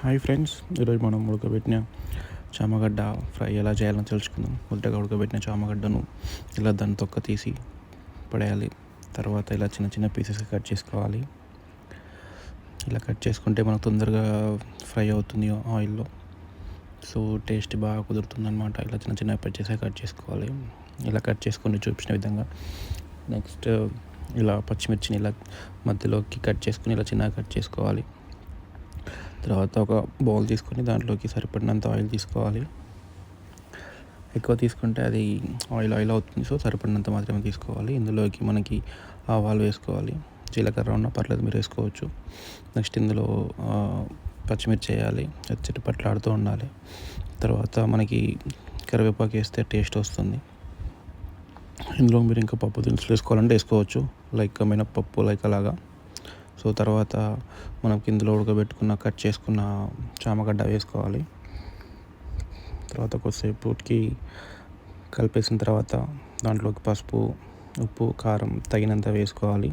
Hi friends, ఈరోజు మనం ఉడకబెట్టిన చామగడ్డ ఫ్రై ఎలా చేయాలని తెలుసుకుందాం. మొదటగా ఉడకబెట్టిన చామగడ్డను ఇలా దాన్ని తొక్క తీసి పడేయాలి. తర్వాత ఇలా చిన్న చిన్న పీసెస్ కట్ చేసుకోవాలి. ఇలా కట్ చేసుకుంటే మనకు తొందరగా ఫ్రై అవుతుంది ఆయిల్లో. సో టేస్ట్ బాగా కుదురుతుంది అనమాట. ఇలా చిన్న చిన్న పీసెస్ కట్ చేసుకోవాలి. ఇలా కట్ చేసుకొని చూపించిన విధంగా. నెక్స్ట్ ఇలా పచ్చిమిర్చిని ఇలా మధ్యలోకి కట్ చేసుకుని ఇలా చిన్నగా కట్ చేసుకోవాలి. తర్వాత ఒక బౌల్ తీసుకొని దాంట్లోకి సరిపడినంత ఆయిల్ తీసుకోవాలి. ఎక్కువ తీసుకుంటే అది ఆయిల్ అవుతుంది. సో సరిపడినంత మాత్రమే తీసుకోవాలి. ఇందులోకి మనకి ఆవాలు వేసుకోవాలి. జీలకర్ర ఉన్న పర్లేదు, మీరు వేసుకోవచ్చు. నెక్స్ట్ ఇందులో పచ్చిమిర్చి వేయాలి. అది చిటపట్లాడుతూ ఉండాలి. తర్వాత మనకి కరివేపాకు వేస్తే టేస్ట్ వస్తుంది. ఇందులో మీరు ఇంకా పప్పు దినుసులు వేసుకోవాలంటే వేసుకోవచ్చు, లైక్ మినప్పప్పు లైక్ అలాగా. సో తర్వాత మనకి ఇందులో ఉడకబెట్టుకున్న కట్ చేసుకున్న చామగడ్డ వేసుకోవాలి. తర్వాత కొద్దిసేపుకి కలిపేసిన తర్వాత దాంట్లోకి పసుపు, ఉప్పు, కారం తగినంత వేసుకోవాలి.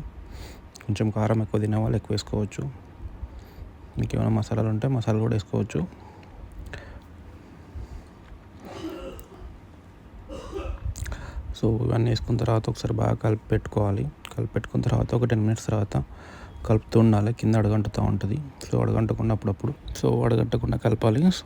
కొంచెం కారం ఎక్కువ తినే వాళ్ళు ఎక్కువ వేసుకోవచ్చు. మీకు ఏమైనా మసాలాలు ఉంటే మసాలాలు కూడా వేసుకోవచ్చు. సో ఇవన్నీ వేసుకున్న తర్వాత ఒకసారి బాగా కలిపెట్టుకోవాలి. కలిపెట్టుకున్న తర్వాత ఒక 10 minutes తర్వాత కలుపుతూ ఉండాలి. కింద అడుగంటుతూ ఉంటుంది. సో అడుగంటకుండా అప్పుడప్పుడు అడుగంటకుండా కలపాలి. సో